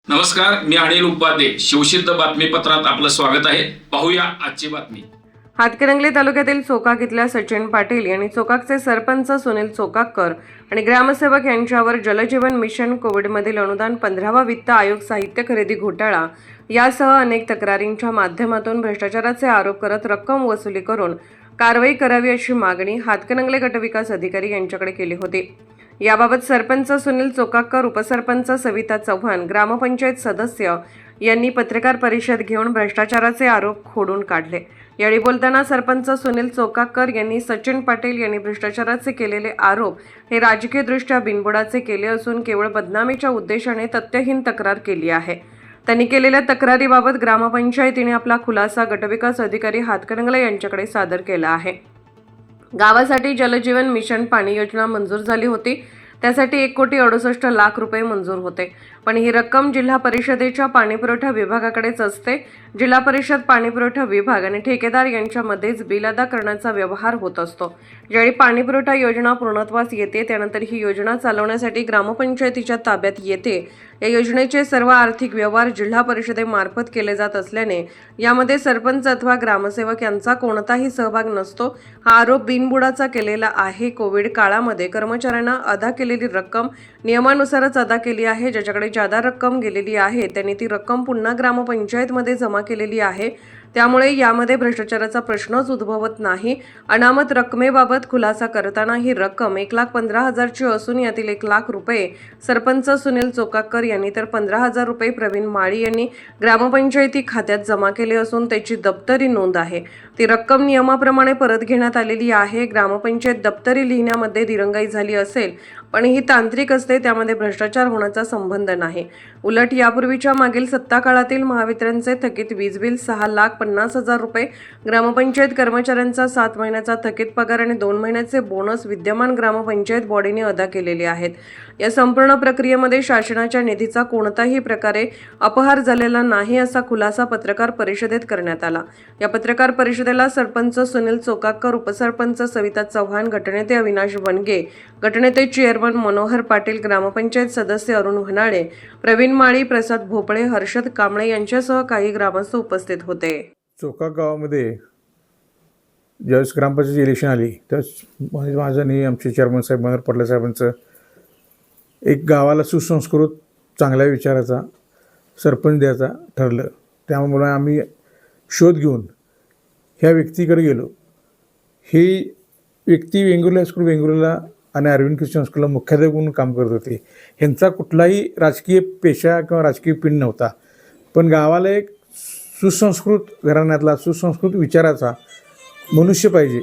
नमस्कार, मी अनिल उपाध्ये. शिवसिद्ध बातमीपत्रात आपलं स्वागत आहे. पाहूया आजची बातमी. हातकणंगले तालुक्यातील चोकाक इथल्या सचिन पाटील यांनी चोकाकचे सरपंच सुनील चोकाकर आणि ग्रामसेवक यांच्यावर जलजीवन मिशन कोविडमधील अनुदान 15वा वित्त आयोग साहित्य खरेदी घोटाळा यासह अनेक तक्रारींच्या माध्यमातून भ्रष्टाचाराचे आरोप करत रक्कम वसुली करून कारवाई करावी अशी मागणी हातकणंगले गटविकास अधिकारी यांच्याकडे केली होती. याबाबत सरपंच सुनील चोकाकर, उपसरपंच सविता चव्हाण, ग्रामपंचायत सदस्य यांनी पत्रकार परिषद घेऊन भ्रष्टाचाराचे आरोप खोडून काढले. यावेळी बोलताना सरपंच सुनील चोकाकर यांनी सचिन पाटील यांनी भ्रष्टाचाराचे केलेले आरोप हे राजकीयदृष्ट्या बिनबुडाचे केले असून केवळ बदनामीच्या उद्देशाने तथ्यहीन तक्रार केली आहे. त्यांनी केलेल्या तक्रारीबाबत ग्रामपंचायतीने आपला खुलासा गटविकास अधिकारी हातकणंगले यांच्याकडे सादर केला आहे. गावासाठी जलजीवन मिशन पाणी योजना मंजूर झाली होती. त्यासाठी 1,68,00,000 रुपये मंजूर होते, पण ही रक्कम जिल्हा परिषदेच्या पाणीपुरवठा विभागाकडेच असते. जिल्हा परिषद पाणीपुरवठा विभाग आणि ठेकेदार यांच्यामध्येच बिल अदा करण्याचा व्यवहार होत असतो. ज्यावेळी पाणीपुरवठा योजना पूर्णत्वास येते त्यानंतर ही योजना चालवण्यासाठी ग्रामपंचायतीच्या ताब्यात येते. या योजनेचे सर्व आर्थिक व्यवहार जिल्हा परिषदेमार्फत केले जात असल्याने यामध्ये सरपंच अथवा ग्रामसेवक यांचा कोणताही सहभाग नसतो. हा आरोप बिनबुडाचा केलेला आहे. कोविड काळामध्ये कर्मचाऱ्यांना अदा केलेली रक्कम नियमानुसारच अदा केली आहे. ज्याच्याकडे जादा रक्कम गेलेली आहे त्यांनी ती रक्कम पुन्हा ग्रामपंचायतमध्ये जमा केलेली आहे. त्यामुळे यामध्ये भ्रष्टाचाराचा प्रश्नच उद्भवत नाही. अनामत रकमेबाबत खुलासा करताना ही रक्कम 1,15,000ची असून यातील 1,00,000 रुपये सरपंच सुनील चोकाकर यांनी तर 15,000 रुपये प्रवीण माळी यांनी ग्रामपंचायती खात्यात जमा केले असून त्याची दप्तरी नोंद आहे. ती रक्कम नियमाप्रमाणे परत घेण्यात आलेली आहे. ग्रामपंचायत दप्तरी लिहिण्यामध्ये दिरंगाई झाली असेल पण ही तांत्रिक असते, त्यामध्ये भ्रष्टाचार होण्याचा संबंध नाही. उलट यापूर्वीच्या मागील सत्ता काळातील महावितरणचे थकीत वीज बिल 6,50,000 रुपये, ग्रामपंचायत कर्मचाऱ्यांचा 7 महिन्याचा थकीत पगार आणि 2 महिन्याचे बोनस विद्यमान ग्रामपंचायत बॉडीने अदा केलेले आहेत. या संपूर्ण प्रक्रियेमध्ये शासनाच्या निधीचा कोणताही प्रकारे अपहार झालेला नाही असा खुलासा पत्रकार परिषदेत करण्यात आला. या पत्रकार परिषदेला सरपंच सुनील चोकाकर, उपसरपंच सविता चव्हाण, गटनेते अविनाश वनगे, गटनेते चेअरमन मनोहर पाटील, ग्रामपंचायत सदस्य अरुण व्हनाळे, प्रवीण माळी, प्रसाद भोपळे, हर्षद कांबळे यांच्यासह काही ग्रामस्थ उपस्थित होते. चोकाक गावामध्ये ज्यावेळेस ग्रामपंचायत इलेक्शन आली त्यावेळेस माझं आणि आमचे चेअरमन साहेब मनोहर पाटील साहेबांचं एक गावाला सुसंस्कृत चांगल्या विचाराचा सरपंच द्यायचा ठरलं. त्यामुळे आम्ही शोध घेऊन ह्या व्यक्तीकडे गेलो. ही व्यक्ती वेंगुर्ला हायस्कूल वेंगुर्ला आणि अरविंद ख्रिश्चन स्कूलला मुख्याध्यापक म्हणून काम करत होते. ह्यांचा कुठलाही राजकीय पेशा किंवा राजकीय पिंड नव्हता, पण गावाला एक सुसंस्कृत घराण्यातला सुसंस्कृत विचाराचा मनुष्य पाहिजे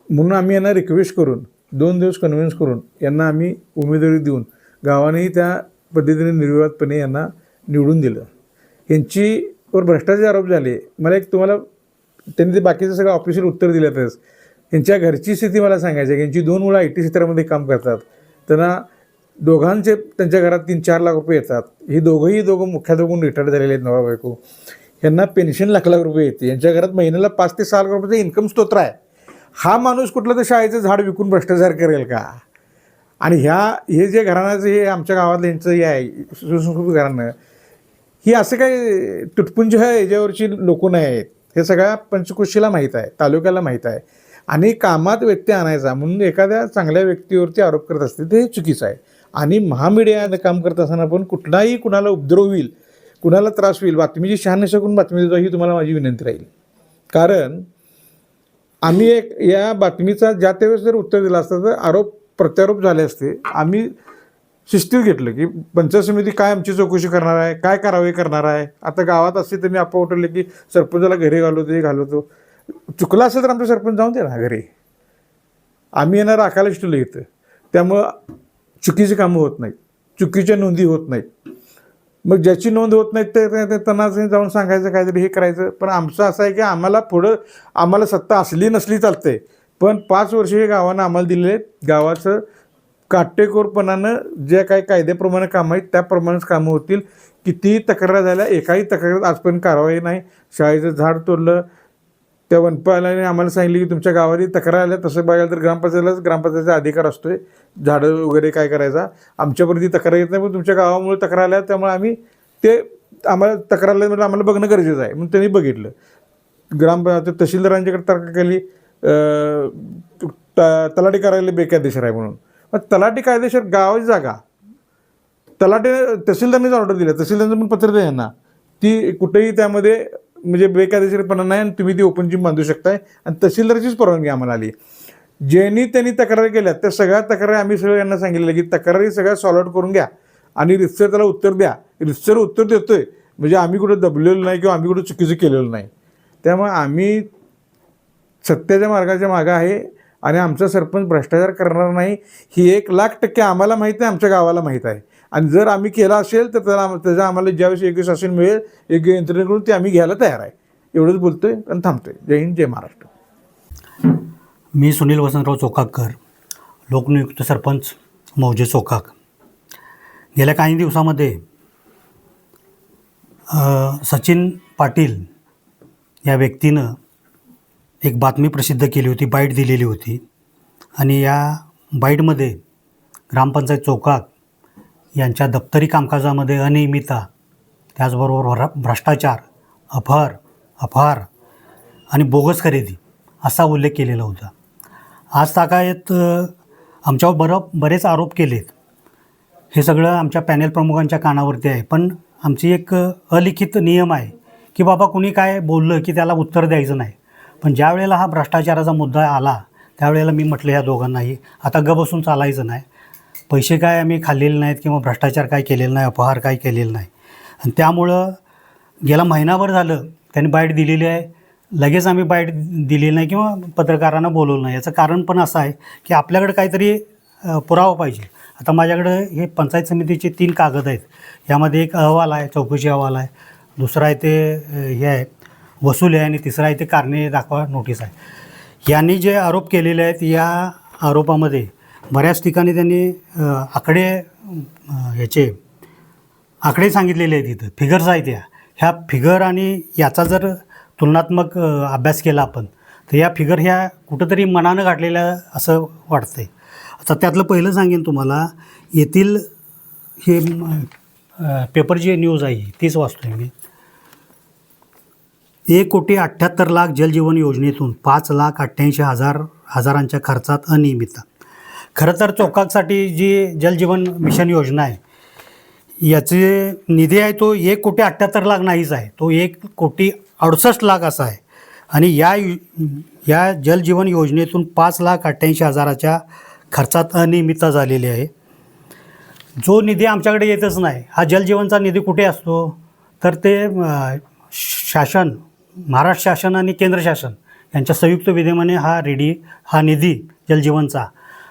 म्हणून आम्ही यांना रिक्वेस्ट करून 2 दिवस कन्व्हिन्स करून यांना आम्ही उमेदवारी देऊन गावानेही त्या पद्धतीने निर्विवादपणे यांना निवडून दिलं. यांचीवर भ्रष्टाचार आरोप झाले. मला एक तुम्हाला त्यांनी ते बाकीचं सगळं ऑफिशियल उत्तर दिल्यातच यांच्या घरची स्थिती मला सांगायची आहे. यांची 2 मुलं IT क्षेत्रामध्ये काम करतात. त्यांना दोघांचे त्यांच्या घरात 3-4 लाख रुपये येतात. ही दोघं मुख्याध्यापक रिटायर झालेले आहेत, नवरा बायको. यांना पेन्शन लाख रुपये येते. यांच्या घरात महिन्याला 5 ते 6 लाख रुपयाचं इन्कम स्तोत्र आहे. हा माणूस कुठलं तर शाळेचं झाड विकून भ्रष्टाचार करेल का? आणि हे जे घराण्याचं हे आमच्या गावातलं यांचं हे आहे सुसंस्कृत घराणं, ही असं काही तुटपुंज याच्यावरची लोक नाही आहेत. हे सगळ्या पंचक्रोशीला माहीत आहे, तालुक्याला माहीत आहे. आणि कामात व्यक्ती आणायचा म्हणून एखाद्या चांगल्या व्यक्तीवरती आरोप करत असते ते चुकीचं आहे. आणि महामीडियानं काम करत असताना पण कुणाला उपद्रव होईल, कुणाला त्रास होईल, बातमीची शहानिशा करून बातमी देतो ही तुम्हाला माझी विनंती राहील. कारण आम्ही या बातमीचा ज्या त्यावेळेस जर उत्तर दिलं असतं तर आरोप प्रत्यारोप झाले असते. आम्ही शिस्तीत घेतलं की पंचायत समिती काय आमची चौकशी करणार आहे, काय कारवाई करणार आहे. आता गावात असते तर मी अप्पा उठवले की सरपंचाला घरी घालवतो. चुकलं असेल तर आमचं सरपंच जाऊन दे ना घरी. आम्ही यांना राखायला शिकलो इथं. त्यामुळं चुकीची कामं होत नाहीत, चुकीच्या नोंदी होत नाहीत. मग ज्याची नोंद होत नाही ते त्यांना जाऊन सांगायचं काहीतरी हे करायचं. पण आमचं असं आहे की आम्हाला सत्ता असली नसली चालते, पण 5 वर्ष हे गावानं आम्हाला दिलेले. गावाचं काटेकोरपणानं जे काही कायद्याप्रमाणे कामं आहेत त्याप्रमाणेच कामं होतील. कितीही तक्रार झाल्या, एकाही तक्रारीत आजपर्यंत कारवाई नाही. शाळेचं झाड तोडलं, त्या वनपालाने आम्हाला सांगितलं की तुमच्या गावात तक्रार आल्या, तसं बघायला तर ग्रामपंचायतीचा अधिकार असतोय झाडं वगैरे काय करायचा. आमच्यापर्यंत ती तक्रार येत नाही, पण तुमच्या गावामुळे तक्रार आल्या, त्यामुळे आम्ही आम्हाला तक्रार आल्या म्हणजे आम्हाला बघणं गरजेचं आहे. म्हणून त्यांनी बघितलं. तहसीलदारांच्याकडे तक्रार केली, तलाठी कार्यालय बेकायदेशीर आहे म्हणून. मग तलाठी कायदेशीर गावाची जागा तहसीलदारनेच ऑर्डर दिल्या, तहसीलदारचं पण पत्र द्या यांना, ती कुठेही त्यामध्ये म्हणजे बेकायदेशीरपणा नाही आणि तुम्ही ती ओपन जिम बांधू शकताय. आणि तहसीलदाराचीच परवानगी आम्हाला आली. त्यांनी तक्रारी केल्या त्या सगळ्या तक्रारी आम्ही सगळं यांना सांगितलं की तक्रारी सगळ्या सॉल्व आउट करून घ्या आणि रितसर त्याला उत्तर द्या. रितसर उत्तर देतोय म्हणजे आम्ही कुठं दबलेलो नाही किंवा आम्ही कुठं चुकीचं केलेलं नाही. त्यामुळे आम्ही सत्याच्या मार्गाच्या मागं आहे आणि आमचा सरपंच भ्रष्टाचार करणार नाही ही 1,00,000% आम्हाला माहीत आहे, आमच्या गावाला माहीत आहे. आणि जर आम्ही केला असेल तर त्याचा आम्हाला ज्यावेळेस योग्य शासन मिळेल, योग्य यंत्रणेकडून ते आम्ही घ्यायला तयार आहे. एवढंच बोलतोय आणि थांबतोय. जय हिंद, जय महाराष्ट्र. मी सुनील वसंतराव चोकाकर, लोकनियुक्त सरपंच मौजे चोकाक. गेल्या काही दिवसामध्ये सचिन पाटील या व्यक्तीनं एक बातमी प्रसिद्ध केली होती, बाईट दिलेली होती. आणि या बाईटमध्ये ग्रामपंचायत चोकाक यांच्या दप्तरी कामकाजामध्ये अनियमितता, त्याचबरोबर भ्रष्टाचार, अपहार आणि बोगस खरेदी असा उल्लेख केलेला होता. आज तागायत आमच्यावर बरेच आरोप केलेत. हे सगळं आमच्या पॅनेल प्रमुखांच्या कानावरती आहे. पण आमची एक अलिखित नियम आहे की बाबा कुणी काय बोललं की त्याला उत्तर द्यायचं नाही. पण ज्या वेळेला हा भ्रष्टाचाराचा मुद्दा आला त्यावेळेला मी म्हटलं ह्या दोघांनाही आता बसून चालायचं नाही. पैसे काय आम्ही खाल्लेले नाहीत किंवा भ्रष्टाचार काय केलेलं नाही, अपहार काय केलेलं नाही. आणि त्यामुळं गेला महिनाभर झालं त्यांनी बाईट दिलेली आहे, लगेच आम्ही बाईट दिलेली नाही किंवा पत्रकारांना बोलवलं नाही. याचं कारण पण असं आहे की आपल्याकडे काहीतरी पुरावा पाहिजे. आता माझ्याकडं हे पंचायत समितीचे 3 कागद आहेत. यामध्ये एक अहवाल आहे, चौकशी अहवाल आहे, दुसरा आहे ते हे आहे वसूल आहे आणि तिसरा आहे ते कारणे दाखवा नोटीस आहे. यांनी जे आरोप केलेले आहेत या आरोपामध्ये बऱ्याच ठिकाणी त्यांनी आकडे सांगितलेले आहेत. इथं फिगर्स आहेत. ह्या फिगर आणि याचा जर तुलनात्मक अभ्यास केला आपण तर या फिगर ह्या कुठंतरी मनानं गाठलेल्या असं वाटतंय. आता त्यातलं पहिलं सांगेन तुम्हाला, येथील हे पेपर जी न्यूज आहे तीच वाचतोय मी. 1,78,00,000 जलजीवन योजनेतून 5,88,000 खर्चात अनियमितता. खरं तर चोकाकसाठी जी जलजीवन मिशन योजना आहे याचे निधी आहे तो 1,78,00,000 नाहीच आहे, तो 1,68,00,000 असा आहे. आणि या जलजीवन योजनेतून 5,88,000 खर्चात अनियमितता झालेली आहे. जो निधी आमच्याकडे येतच नाही. हा जलजीवनचा निधी कुठे असतो तर ते शासन, महाराष्ट्र शासन आणि केंद्र शासन यांच्या संयुक्त विद्यमाने हा निधी जलजीवनचा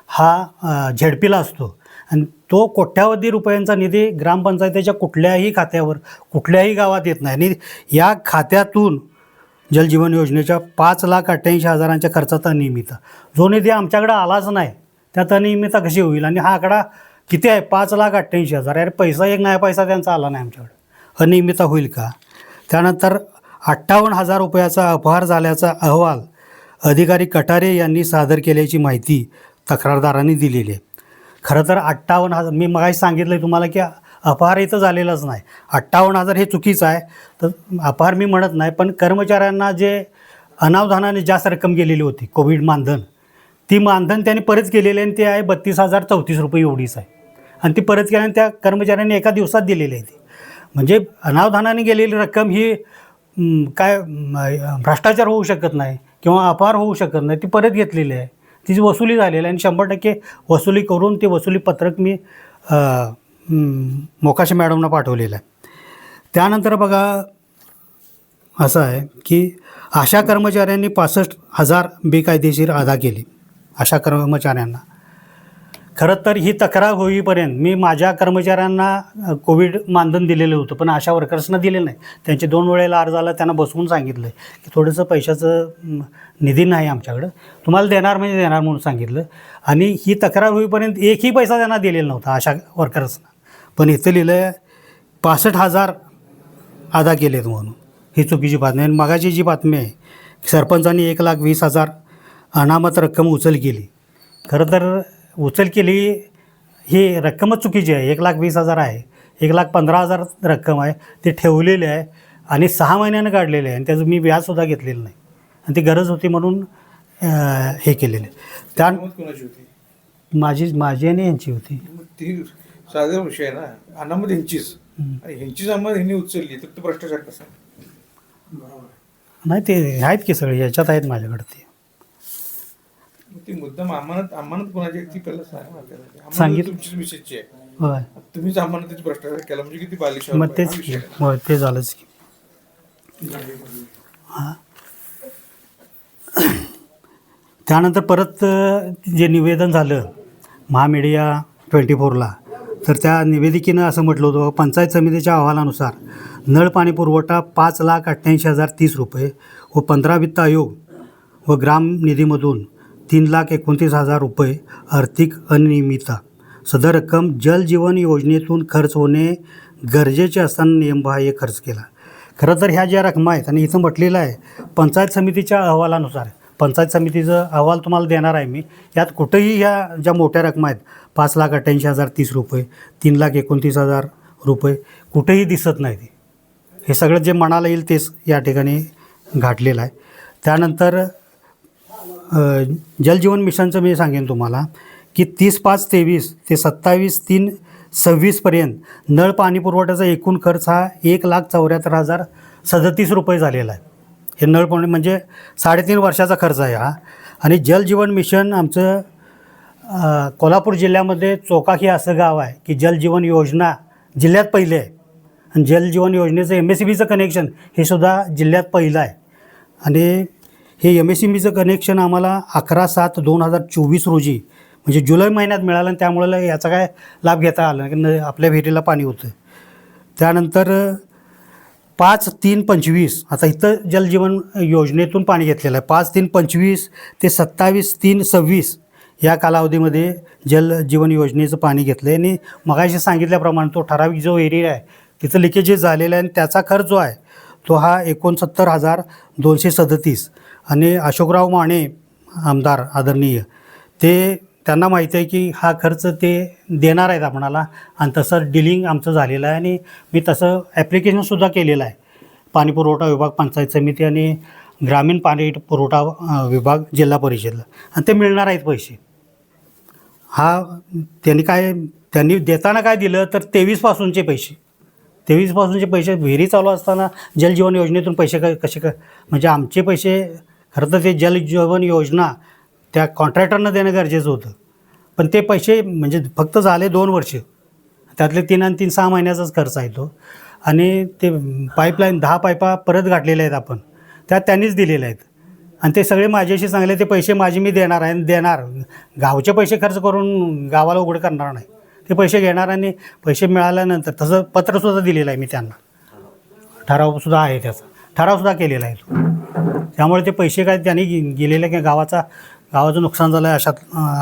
हा झेडपीला असतो. आणि तो कोट्यावधी रुपयांचा निधी ग्रामपंचायतीच्या कुठल्याही खात्यावर कुठल्याही गावात येत नाही. आणि या खात्यातून जलजीवन योजनेच्या 5,88,000 खर्चात अनियमितता, जो निधी आमच्याकडे आलाच नाही त्यात अनियमितता कशी होईल. आणि हा आकडा किती आहे 5,88,000. अरे पैसा एक नाही पैसा त्यांचा आला नाही आमच्याकडे, अनियमितता होईल का. त्यानंतर 58,000 रुपयाचा अपहार झाल्याचा अहवाल अधिकारी कटारे यांनी सादर केल्याची माहिती तक्रारदारांनी दिलेली आहे. खरं तर 58,000 मी मगाशी सांगितलं आहे तुम्हाला की अपहार इथं झालेलाच नाही. 58,000 हे चुकीचं आहे, तर अपहार मी म्हणत नाही. पण कर्मचाऱ्यांना जे अनावधानाने जास्त रक्कम गेलेली होती कोविड मानधन, ती मानधन त्यांनी परत केलेली आहे आणि ते आहे 32,034 रुपये एवढीच आहे. आणि ती परत केल्याने त्या कर्मचाऱ्यांनी एका दिवसात दिलेली आहे. ती म्हणजे अनावधानाने गेलेली रक्कम ही काय भ्रष्टाचार होऊ शकत नाही किंवा अपहार होऊ शकत नाही, ती परत घेतलेली आहे, तिची वसुली झालेली आहे. आणि 100% वसुली करून ते वसुली पत्रक मी मोकाशी मॅडमना पाठवलेलं आहे. त्यानंतर बघा असं आहे की अशा कर्मचाऱ्यांनी 65,000 बेकायदेशीर अदा केले. अशा कर्मचाऱ्यांना खरं तर ही तक्रार होईपर्यंत मी माझ्या कर्मचाऱ्यांना कोविड मानधन दिलेलं होतं, पण अशा वर्कर्सना दिलेलं नाही. त्यांचे 2 वेळेला अर्ज आला, त्यांना बसवून सांगितलं की थोडंसं पैशाचं निधी नाही आमच्याकडं, तुम्हाला देणार म्हणजे देणार म्हणून सांगितलं. आणि ही तक्रार होईपर्यंत एकही पैसा त्यांना दिलेला नव्हता अशा वर्कर्सना. पण इथं लिहिलं आहे 65,000 अदा केलेत म्हणून. ही चुकीची बातमी. आणि मगाची जी बातमी आहे सरपंचांनी 1,20,000 अनामत रक्कम उचल केली. खरं तर उचल केली ही रक्कमच चुकीची आहे. 1,20,000 आहे, 1,15,000 रक्कम आहे, ते ठेवलेले आहे आणि 6 महिन्यानं काढलेले आहे आणि त्याचं मी व्याजसुद्धा घेतलेलं नाही आणि ती गरज होती म्हणून हे केलेलं आहे. त्या कोणाची होती? माझी आणि यांची होती. मग ती साधा विषय आहे ना, अनामत ह्यांचीच आणि ह्यांचीच अंमत ह्यांनी उचलली तर तो भ्रष्टाचार कसा? नाही ते आहेत की सगळे याच्यात आहेत माझ्याकडे ते मग ती मुद्दाम अमानत कोणाची आहे ती पहिला सांगा ना आपल्याला. अमानत सांगितलं. तुमचीच विषयाची आहे. होय. तुम्हीच अमानतीच भ्रष्टाचार केला म्हणजे किती बालिश मग तेच की होय ते झालंच की. हां त्यानंतर परत जे निवेदन झालं महामीडिया 24ला, तर त्या निवेदिकेनं असं म्हटलं होतं, पंचायत समितीच्या अहवालानुसार नळ पाणी पुरवठा 5,88,030 रुपये व 15 वित्त आयोग व ग्राम निधीमधून 3,29,000 रुपये आर्थिक अनियमितता. सदर रक्कम जल जीवन योजनेतून खर्च होणे गरजेचे असताना नियमबाह्य खर्च केला. खरं तर ह्या ज्या रकमा आहेत आणि इथं म्हटलेलं आहे पंचायत समितीच्या अहवालानुसार, पंचायत समितीचा अहवाल तुम्हाला देणार आहे मी, यात कुठंही ह्या ज्या मोठ्या रकमा आहेत 5,88,030 रुपये, 3,29,000 रुपये कुठेही दिसत नाही. हे सगळं जे म्हणायला येईल तेच या ठिकाणी घातलेलं आहे. त्यानंतर जलजीवन मिशनचं मी सांगेन तुम्हाला की 30/5/23 ते 27/3/26पर्यंत नळ पाणी पुरवठ्याचा एकूण खर्च हा 1,74,037 रुपये झालेला आहे. हे नळ पाणी म्हणजे 3.5 वर्षाचा खर्च आहे हा. आणि जलजीवन मिशन आमचं कोल्हापूर जिल्ह्यामध्ये चोकाक हे असं गाव आहे की जलजीवन योजना जिल्ह्यात पहिले आहे आणि जलजीवन योजनेचं MSEBचं कनेक्शन हे सुद्धा जिल्ह्यात पहिलं आहे. आणि हे MSEBचं कनेक्शन आम्हाला 11/7/2024 रोजी म्हणजे जुलै महिन्यात मिळालं आणि त्यामुळे याचा काय लाभ घेता आला की आपल्या विहिरीला पाणी होतं. त्यानंतर 5/3/25 आता इथं जलजीवन योजनेतून पाणी घेतलेलं आहे. 5/3/25 ते 27/3/26 या कालावधीमध्ये जलजीवन योजनेचं पाणी घेतलं आहे आणि मगाशी सांगितल्याप्रमाणे तो ठराविक जो एरिया आहे तिथं लिकेजेस झालेला आहे आणि त्याचा खर्च जो आहे तो हा 69,237. आणि अशोकराव माने आमदार आदरणीय ते त्यांना माहिती आहे की हा खर्च ते देणार आहेत आपणाला आणि तसं डिलिंग आमचं झालेलं आहे आणि मी तसं ॲप्लिकेशनसुद्धा केलेलं आहे पाणी पुरवठा विभाग, पंचायत समिती आणि ग्रामीण पाणी पुरवठा विभाग, जिल्हा परिषदला आणि ते मिळणार आहेत पैसे. हा त्यांनी देताना काय दिलं तर 23पासूनचे पैसे, 23पासूनचे पैसे विहिरी चालू असताना जलजीवन योजनेतून पैसे कसे म्हणजे आमचे पैसे खरं तर ते जलजीवन योजना त्या कॉन्ट्रॅक्टरनं देणं गरजेचं होतं. पण ते पैसे म्हणजे फक्त झाले 2 वर्ष, त्यातले 3 आणि 3 6 महिन्याचाच खर्च आहे तो. आणि ते पाईपलाईन 10 पाईपा परत गाठलेल्या आहेत आपण, त्या त्यांनीच दिलेल्या आहेत आणि ते सगळे माझ्याशी सांगले ते पैसे माझे मी देणार आहे, देणार गावचे पैसे खर्च करून गावाला उघड करणार नाही, ते पैसे घेणार आणि पैसे मिळाल्यानंतर तसं पत्रसुद्धा दिलेलं आहे मी त्यांना, ठरावसुद्धा आहे त्याचा, ठरावसुद्धा केलेला आहे तो. त्यामुळे ते पैसे काय त्यांनी गेलेले की गावाचं नुकसान झालं आहे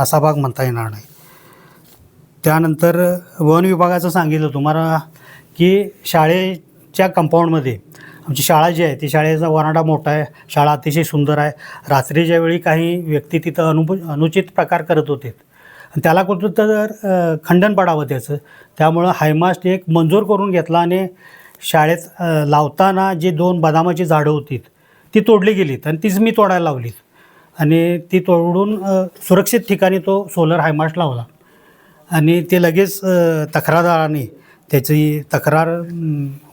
असा भाग म्हणता येणार नाही. त्यानंतर वन विभागाचं सांगितलं तुम्हाला की शाळेच्या कंपाऊंडमध्ये आमची शाळा जी आहे ती शाळेचा वरांडा मोठा आहे, शाळा अतिशय सुंदर आहे. रात्रीच्या वेळी काही व्यक्ती तिथं अनुचित प्रकार करत होते आणि त्याला कुठं तर खंडन पडावं त्याचं. त्यामुळं हायमास्ट एक मंजूर करून घेतला आणि शाळेत लावताना जे 2 बदामाची झाडं होती ती तोडली गेलीत आणि तीच मी तोडायला लावलीत आणि ती तोडून सुरक्षित ठिकाणी तो सोलर हायमास्ट लावला आणि ते लगेच तक्रारदाराने त्याची तक्रार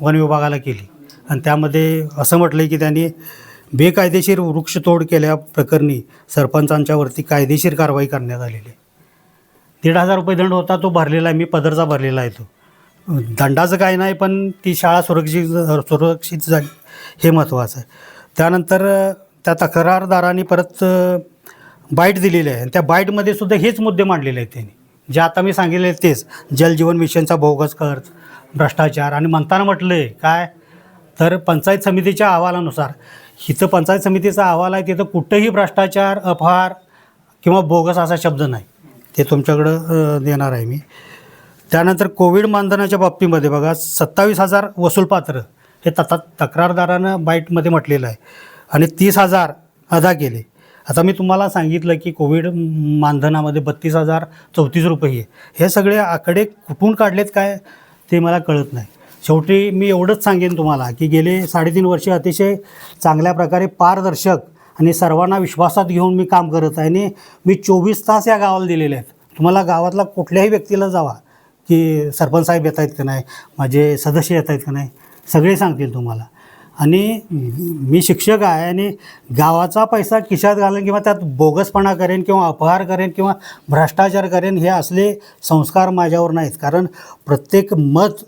वन विभागाला केली आणि त्यामध्ये असं म्हटलं की त्यांनी बेकायदेशीर वृक्षतोड केल्याप्रकरणी सरपंचांच्यावरती कायदेशीर कारवाई करण्यात आलेली आहे. 1,500 रुपये दंड होता, तो भरलेला आहे, मी पदरचा भरलेला आहे तो. दंडाचं काय नाही पण ती शाळा सुरक्षित झाली हे महत्त्वाचं आहे. त्यानंतर त्या तक्रारदारांनी परत बाईट दिलेली आहे आणि त्या बाईटमध्ये सुद्धा हेच मुद्दे मांडलेले आहेत त्यांनी, जे आता मी सांगितले तेच जलजीवन मिशनचा बोगस खर्च, भ्रष्टाचार. आणि म्हणताना म्हटलं आहे काय तर पंचायत समितीच्या अहवालानुसार, इथं पंचायत समितीचा अहवाल आहे तिथं कुठंही भ्रष्टाचार, अपहार किंवा बोगस असा शब्द नाही, ते तुमच्याकडं देणार आहे मी. त्यानंतर कोविड मानधनाच्या बाबतीमध्ये बघा 27,000 वसूलपात्र हे तक्रारदारानं बाईटमध्ये म्हटलेलं आहे आणि 30,000 अदा केले. आता मी तुम्हाला सांगितलं की कोविड मानधनामध्ये 32,034 रुपये आहे. हे सगळे आकडे कुठून काढलेत काय ते मला कळत नाही. शेवटी मी एवढंच सांगेन तुम्हाला की गेले 3.5 वर्षे अतिशय चांगल्या प्रकारे पारदर्शक आणि सर्वांना विश्वासात घेऊन मी काम करत आहे आणि मी 24 तास या गावाला दिलेले आहेत. तुम्हाला गावातला कुठल्याही व्यक्तीला जावा की सरपंच साहेब येत आहेत का नाही, माझे सदस्य येत आहेत का नाही, सगळे सांगतील तुम्हाला. आणि मी शिक्षक आहे आणि गावाचा पैसा खिशात घालेन किंवा त्यात बोगसपणा करेन किंवा अपहार करेन किंवा भ्रष्टाचार करेन हे असले संस्कार माझ्यावर नाहीत. कारण प्रत्येक मत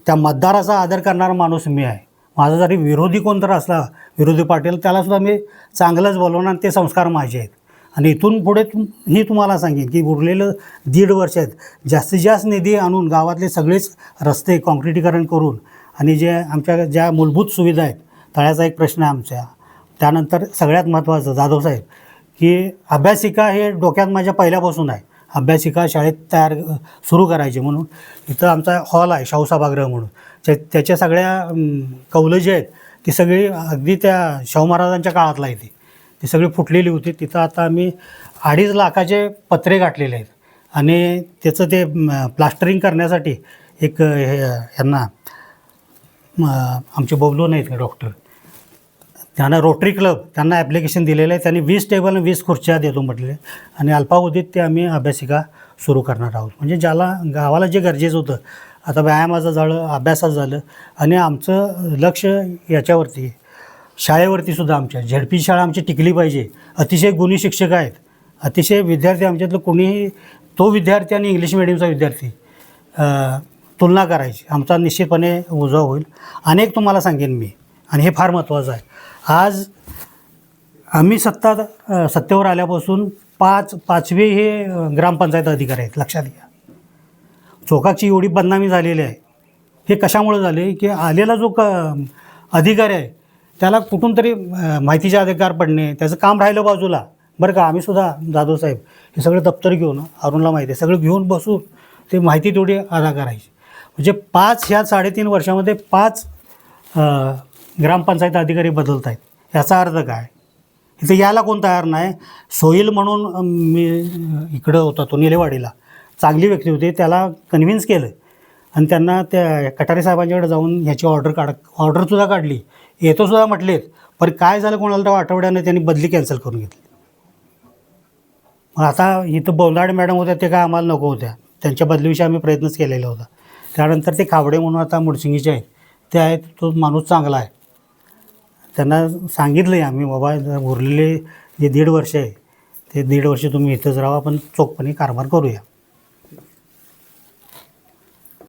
त्या मतदाराचा आदर करणारा माणूस मी आहे. माझा जरी विरोधी कोणतरी असला, विरोधी पाटील, त्यालासुद्धा मी चांगलंच बोलवणार. ते संस्कार माझे आहेत. आणि इथून पुढे ही तुम्हाला सांगेन की उरलेलं 1.5 वर्ष आहेत, जास्तीत जास्त निधी आणून गावातले सगळेच रस्ते काँक्रिटीकरण करून आणि जे आमच्या ज्या मूलभूत सुविधा आहेत, तळ्याचा एक प्रश्न आहे आमच्या. त्यानंतर सगळ्यात महत्त्वाचं जाधवसाहेब की अभ्यासिका हे डोक्यात माझ्या पहिल्यापासून आहे. अभ्यासिका शाळेत सुरू करायची म्हणून इथं आमचा हॉल आहे शाहू सभागृह म्हणून. त्याच्या सगळ्या कौलं जी आहेत ती सगळी अगदी त्या शाहू महाराजांच्या काळातला आहे. ती सगळी फुटलेली होती. तिथं आता आम्ही 2.5 लाखाचे पत्रे गाठलेले आहेत आणि त्याचं ते प्लास्टरिंग करण्यासाठी एक यांना आमचे बबलू नाहीत का डॉक्टर, त्यांना रोटरी क्लब त्यांना ॲप्लिकेशन दिलेलं आहे. त्यांनी 20 टेबल आणि 20 खुर्च्या देतो म्हटले आणि अल्पावधीत ते आम्ही अभ्यासिका सुरू करणार आहोत. म्हणजे ज्याला गावाला जे गरजेचं होतं, आता व्यायामाचं झालं, अभ्यासाचं झालं आणि आमचं लक्ष याच्यावरती शाळेवरती सुद्धा आमच्या झेडपी शाळा आमची टिकली पाहिजे. अतिशय गुणी शिक्षक आहेत, अतिशय विद्यार्थी आमच्यातलं कोणीही तो विद्यार्थी आणि इंग्लिश मिडियमचा विद्यार्थी तुलना करायची, आमचा निश्चितपणे उजवा होईल. अनेक तुम्हाला सांगेन मी आणि हे फार महत्त्वाचं आहे. आज आम्ही सत्तेवर आल्यापासून 5वे हे ग्रामपंचायत अधिकारी आहेत. लक्षात घ्या, चोकाची एवढी बदनामी झालेली आहे. हे कशामुळे झाले की आलेला जो अधिकारी आहे त्याला कुठून तरी माहितीचे अधिकार पडणे, त्याचं काम राहिलं बाजूला. बरं का, आम्ही सुद्धा जाधव साहेब हे सगळे दप्तर घेऊन, अरुणला माहिती आहे, सगळं घेऊन बसून ते माहिती तेवढी अदा करायची. म्हणजे 3.5 वर्षामध्ये 5 ग्रामपंचायत अधिकारी बदलत आहेत. याचा अर्थ काय? इथं यायला कोण तयार नाही. सोईल म्हणून मी इकडं होता तो निलेवाडीला, चांगली व्यक्ती होती, त्याला कन्व्हिन्स केलं आणि त्यांना त्या कटारे साहेबांच्याकडे जाऊन ह्याची ऑर्डरसुद्धा काढली, येतोसुद्धा म्हटलेत. पण काय झालं कोणाला तर आठवड्यानं त्यांनी बदली कॅन्सल करून घेतली. मग आता इथं बोंदाडे मॅडम होत्या, ते काय आम्हाला नको होत्या, त्यांच्या बदलीविषयी आम्ही प्रयत्नच केलेला होता. त्यानंतर ते खावडे म्हणून आता मुडसिंगीचे आहेत, ते आहेत, तो माणूस चांगला आहे. त्यांना सांगितलं आहे आम्ही, बाबा उरलेले जे 1.5 वर्ष आहे ते 1.5 वर्ष तुम्ही इथंच राहा, आपण चोखपणे कारभार करूया.